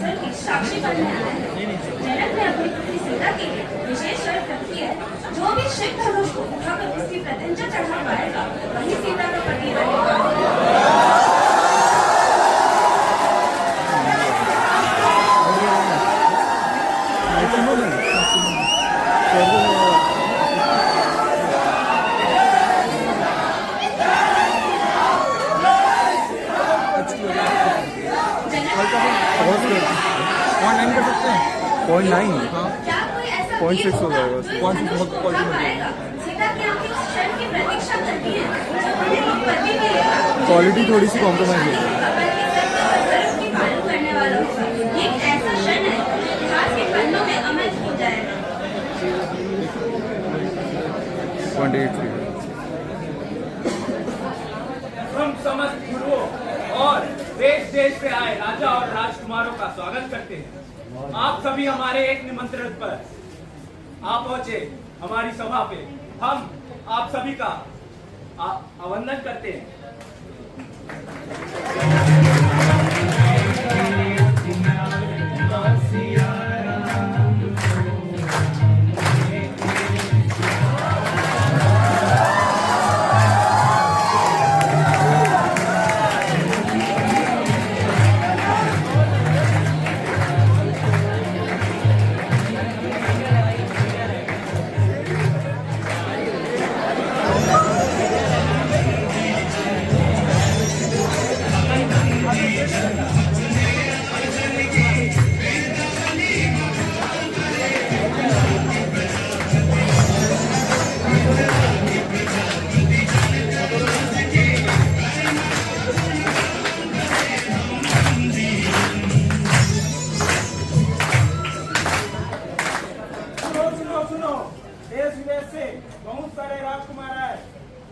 महोत्सव की साक्षी बनने आया है। जनक ने अपनी पुत्री सीता के लिए विशेष शर्त रखी है, जो भी शिव धनुष को उठाकर उसकी प्रत्यंचा चढ़ा पाएगा वही सीता का पति बनेगा। पॉइंट 9 क्या कोई ऐसा 0.6 हो जाएगा। 0.6 बहुत सीता की अंतिम क्षण की प्रतीक्षा करती है, जो हमें वो पति मिलेगा। क्वालिटी थोड़ी सी कॉम्प्रोमाइज होगी। की पालन करने वाला होगा। ये एक ऐसा क्षण है जो इतिहास के पन्नों में अमर हो जाएगा। 0.83 हम समस्त गुरुओं और देश देश से आए राजा और राजकुमारों का स्वागत करते हैं। आप सभी हमारे एक निमंत्रण पर आप पहुंचे हमारी सभा पे। हम आप सभी का अभिनंदन करते हैं। बहुत सारे राजकुमार आए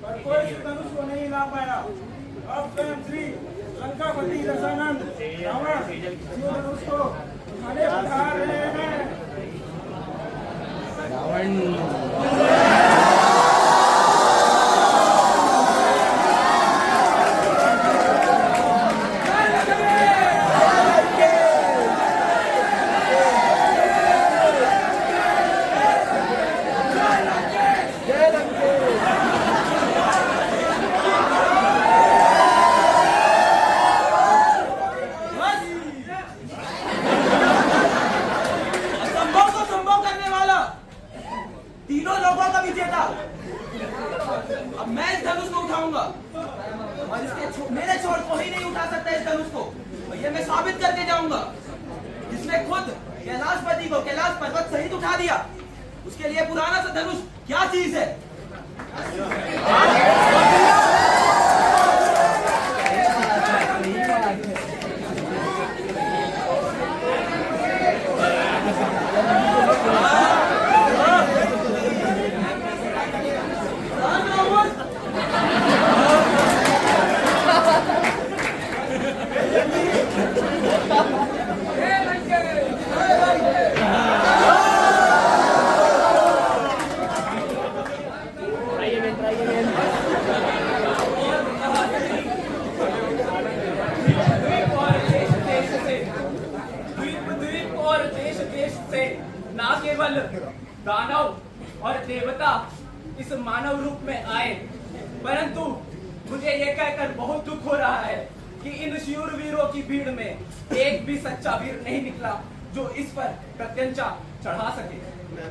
पर कोई धनुष को नहीं ला पाया। अब स्वयं श्री लंकापति दशानंद रावण शिव धनुष को उठाने पधार रहे हैं। अब मैं इस धनुष को उठाऊंगा और इसके मेरे छोड़ कोई नहीं उठा सकता इस धनुष को। और ये मैं साबित करके जाऊंगा। जिसने खुद कैलाशपति को कैलाश पर्वत सहित उठा दिया, उसके लिए पुराना सा धनुष क्या चीज है। ना केवल दानव और देवता इस मानव रूप में आए, परंतु मुझे ये कहकर बहुत दुख हो रहा है कि इन शूरवीरों की भीड़ में एक भी सच्चा वीर नहीं निकला जो इस पर प्रत्यंचा चढ़ा सके।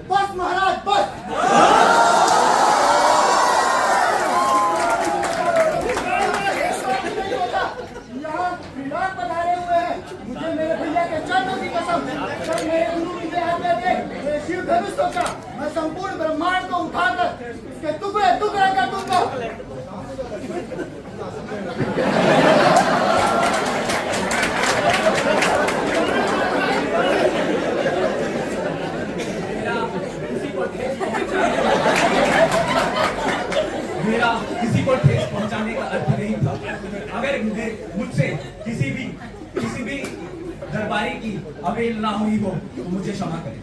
बस महाराज बस। यहाँ विराट पधारे हुए हैं। मुझे मेरे भैया के चरणों की कसम, अगर मेरे गुरु मुझे आज्ञा दे मेरे शिव धनुष को क्या मैं संपूर्ण ब्रह्मांड को उठाकर इसके टुकड़े टुकड़े कर दूंगा। मेरा किसी को ठेस पहुंचाने का अर्थ नहीं था। अगर मुझसे किसी भी दरबारी की अवहेलना हुई हो तो मुझे क्षमा करें।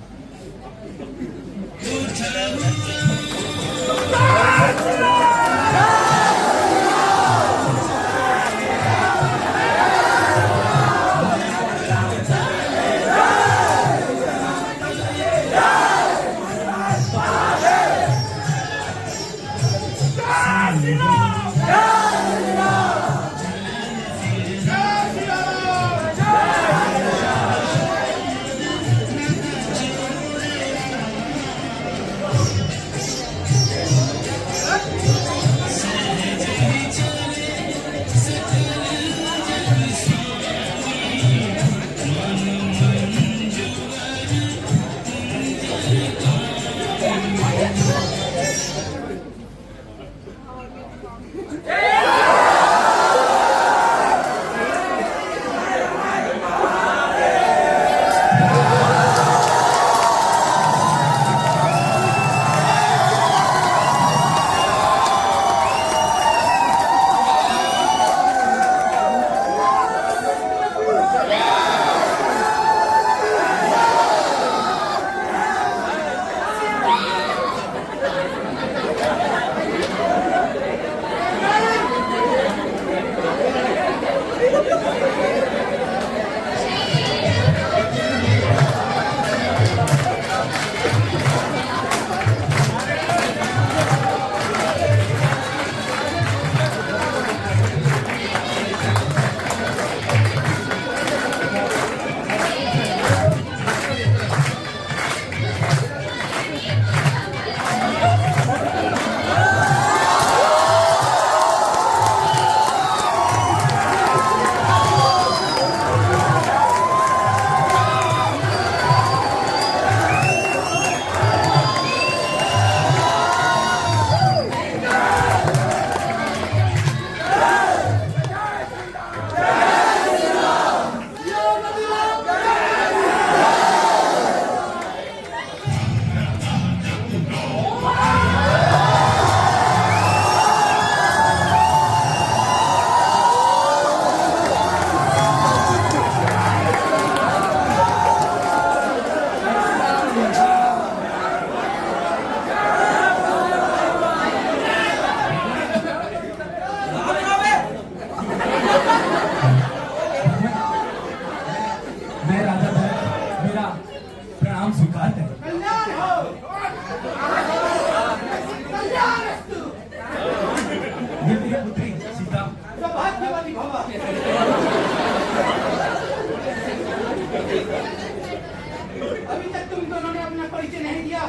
अभी तक तुम दोनों ने अपना परिचय नहीं दिया।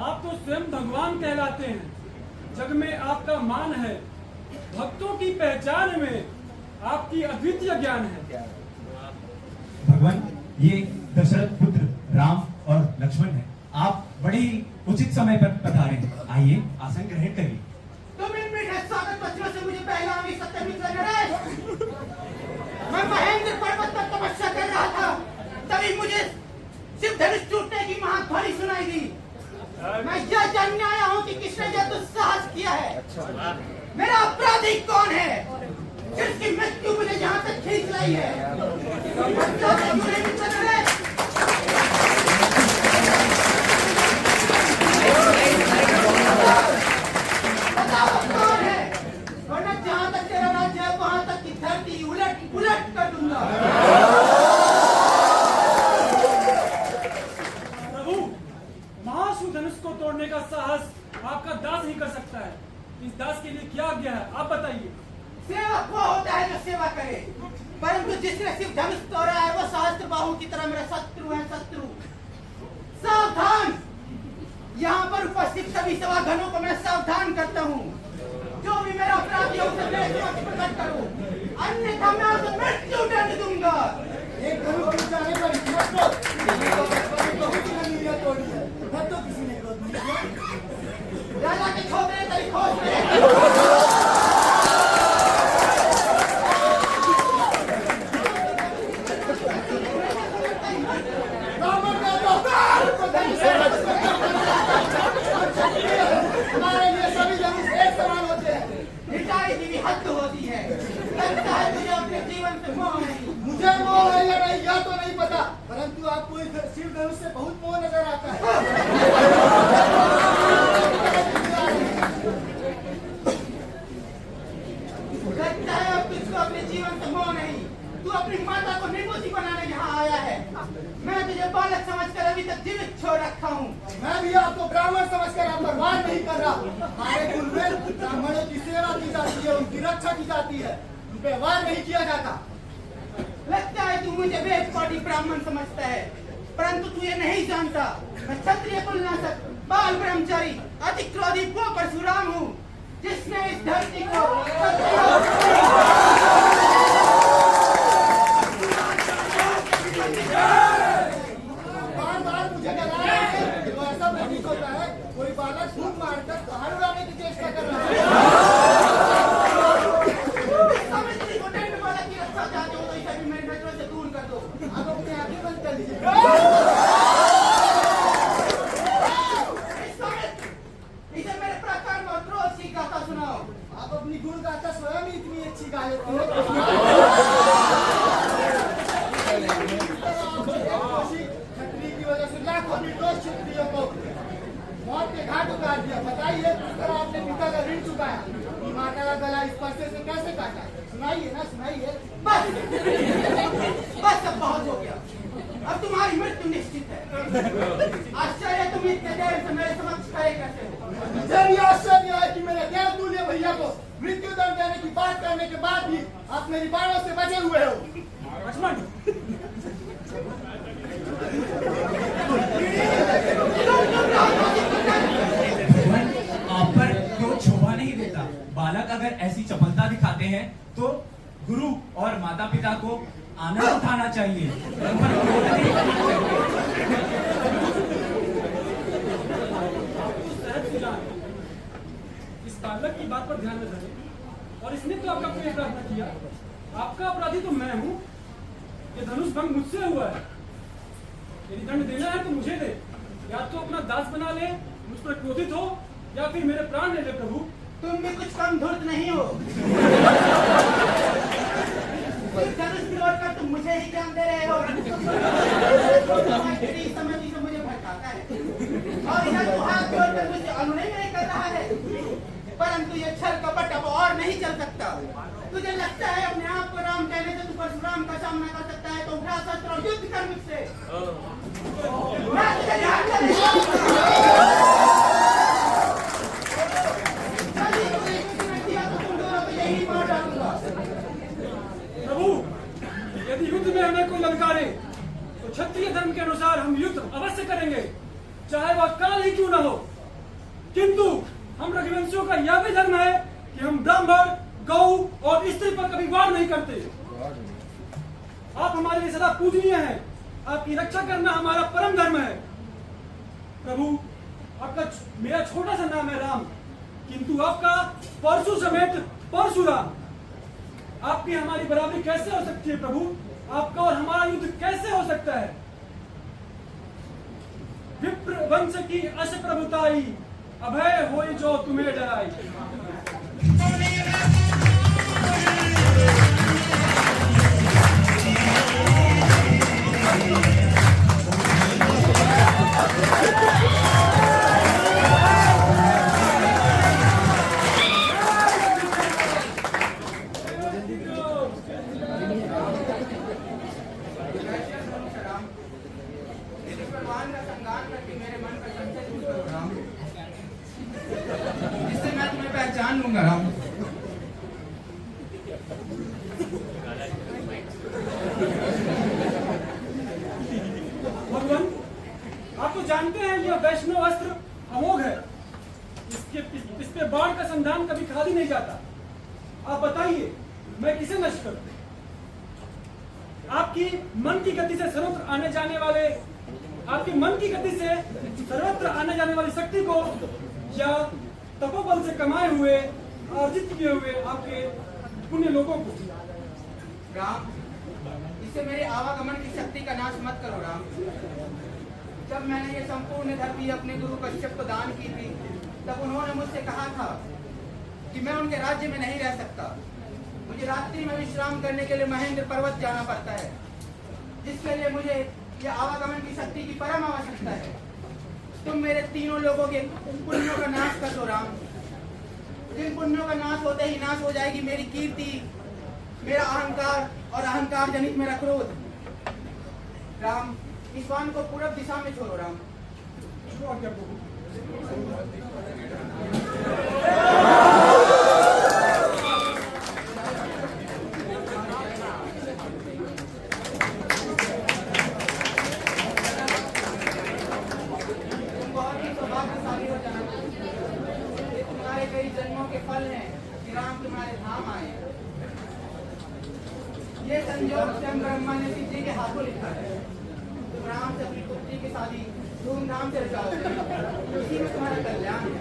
आप तो स्वयं भगवान कहलाते हैं, जग में आपका मान है, भक्तों की पहचान में आपकी अद्वितीय ज्ञान है। भगवान, ये दशरथ पुत्र राम और लक्ष्मण है। आप बड़ी उचित समय पर पधारे हैं। आइए, आसन ग्रहण करिए। तुम इन मीठे स्वागत पत्रों से मुझे पहला सत्यमित नरेश। मैं महेंद्र पर्वत पर तपस्या कर रहा था, तभी मुझे शिव धनुष टूटने की महाध्वनि सुनाई दी। मैं यह जानने आया हूँ कि किसने यह दुस्साहस किया है। मेरा अपराधी कौन है, जिसकी मृत्यु मुझे यहाँ तक खींच लाई है। बताओ कौन है, वरना जहाँ तक तेरा राज्य है वहाँ तक की धरती उलट पुलट कर दूंगा। प्रभु, महाशु धनुष को तोड़ने का साहस आपका दास ही कर सकता है। इस दास के लिए क्या आज्ञा है, आप बताइए। सेवक वो होता है जो सेवा करे, परंतु जिसने सिर्फ धनुष तोड़ा है वो सहस्त्र बाहु की तरह मेरा शत्रु है। शत्रु सावधान, यहाँ पर उपस्थित सभी सभागणों को मैं सावधान करता हूँ। जो भी मेरा अपराधी है उसे मेरे समक्ष प्रकट करो, अन्यथा मैं उसे मृत्यु दंड दूंगा। एक धनुष टूट जाने पर तोड़ी है, तो किसी ने राजा के छोटे तेरी खोज में हमारे लिए सभी धनुष एक समान होते हैं। हिटाई की भी हद होती है। लगता है तुझे अपने जीवन से मोह नहीं। मुझे मोह है या नहीं यह तो नहीं पता, परंतु आपको इस शिव धनुष से बहुत मोह नजर आता है। लगता है अब तुझको अपने जीवन से मोह नहीं। तू अपनी माता को निर्बुद्धि बनाने यहाँ आया है। मैं तुझे बालक समझकर अभी तक जीवित छोड़ रखा हूँ। मैं भी आपको ब्राह्मण समझकर आप पर वार नहीं कर रहा। हमारे कुल में ब्राह्मणों की सेवा की जाती है, उनकी रक्षा की जाती है, उन पे वार नहीं किया जाता। लगता है तू मुझे वेद पाटी ब्राह्मण समझता है, परंतु तू ये नहीं जानता मैं क्षत्रिय कुलनाशक बाल ब्रह्मचारी अति क्रोधी वो परशुराम हूँ, जिसने इस धरती को बार-बार मुझे डराया है कि ऐसा प्रतीत होता है कोई बालक धूप मारकर बाहर उड़ाने की चेष्टा कर रहा है। सावित्री को दंड वाला की रक्षा चाहते हो तो इसे भी मेरी नजरों से दूर कर दो। आप अपने आंखें बंद कर लीजिए। इसे मेरे प्रकर्म और क्रोध की गाथा सुनाओ। आप अपनी गुण गाथा स्वयं ही इतनी अच्छी गा लेते हो। क्षत्रियों को मौत के घाट उतार दिया। बताइए किस तरह आपने पिता का ऋण चुकाया, माता का गला इस पर्चे से कैसे काटा? सुनाइए ना, सुनाइए। बस अब बहुत हो गया। अब तुम्हारी मृत्यु निश्चित है। आश्चर्य तुम इतने देर से मेरे समक्ष खड़े कैसे हो? मुझे भी आश्चर्य है कि मेरे देवतुल्य भैया को मृत्यु दंड देने की बात करने के बाद भी आप मेरी बाणों से बचे हुए हो। लक्ष्मण, भगवान, आप पर क्रोध शोभा नहीं देता। बालक अगर ऐसी चपलता दिखाते हैं तो गुरु और माता पिता को आनंद उठाना चाहिए, उन पर क्रोध नहीं करना चाहिए। सहज सुजान, इस बालक की बात पर ध्यान न दें। और इसने तो आपका कोई अपराध न किया। आपका अपराधी तो मैं हूँ। ये धनुष भंग मुझसे हुआ है। यदि दंड देना है तो मुझे दे, या तो अपना दास बना ले, मुझ पर क्रोधित हो, या फिर मेरे प्राण ले ले। प्रभु, तुम भी कुछ कम धूर्त नहीं हो। धनुष तोड़कर तुम मुझे ही ज्ञान दे रहे हो। तुम्हारी समझी से मुझे भटकाता है और यह तो हाथ जोड़कर मुझे अनुनय नहीं कर रहा है, परंतु ये छल कपट अब और नहीं चल सकता। तुझे लगता है अपने आप को राम कहने से तू परशुराम का सामना कर सकता है, तो उठा शस्त्र और युद्ध कर मुझसे। मैं तुझे ध्यान प्रभु, यदि युद्ध में हमें कोई ललकारे तो तो क्षत्रिय धर्म के अनुसार हम युद्ध अवश्य करेंगे, चाहे वह काल ही क्यों न हो। किंतु हम रघुवंशियों का यह भी धर्म है कि हम ब्राह्मण, गौ और स्त्री पर कभी वार नहीं करते। आप हमारे लिए सदा पूजनीय हैं, आपकी रक्षा करना हमारा परम धर्म है। प्रभु, आपका मेरा छोटा सा नाम है राम, किंतु आपका परशु समेत परशुराम। आपकी हमारी बराबरी कैसे हो सकती है प्रभु? आपका और हमारा युद्ध कैसे हो सकता है? विप्र वंश की अश प्रभुताई, अभय होई जो तुम्हें डराई। जिससे मैं तुम्हें पहचान लूंगा राम। भगवान, आप तो जानते हैं यह वैष्णव अस्त्र अमोघ है, इस पे बाण का संधान कभी खाली नहीं जाता। आप बताइए मैं किसे नष्ट करूं? आपकी मन की गति से सर्वत्र आने जाने वाले शक्ति को या तपोबल से कमाए हुए अर्जित किए हुए आपके पुण्य लोगों को। राम, इससे मेरे आवागमन की शक्ति का नाश मत करो राम। जब मैंने ये संपूर्ण धरती अपने गुरु कश्यप को दान की थी, तब उन्होंने मुझसे कहा था कि मैं उनके राज्य में नहीं रह सकता। मुझे रात्रि में विश्राम करने के लिए महेंद्र पर्वत जाना पड़ता है, जिसके लिए मुझे यह आवागमन की शक्ति की परम आवश्यकता है। तुम मेरे तीनों लोगों के पुण्यों का नाश कर दो राम। जिन पुण्यों का नाश होते ही नाश हो जाएगी मेरी कीर्ति, मेरा अहंकार और अहंकार जनित मेरा क्रोध। राम, इस वाहन को पूरब दिशा में छोड़ो राम। तुम बहुत ही सौभाग्यशाली हो जनक। ये तुम्हारे कई जन्मों के फल हैं कि राम तुम्हारे धाम आए। ये संयोग स्वयं ब्रह्मा ने सिद्धि के हाथों लिखा है। तुम राम से अपनी पुत्री की शादी धूमधाम से रचाओगे, इसी में तुम्हारा कल्याण है।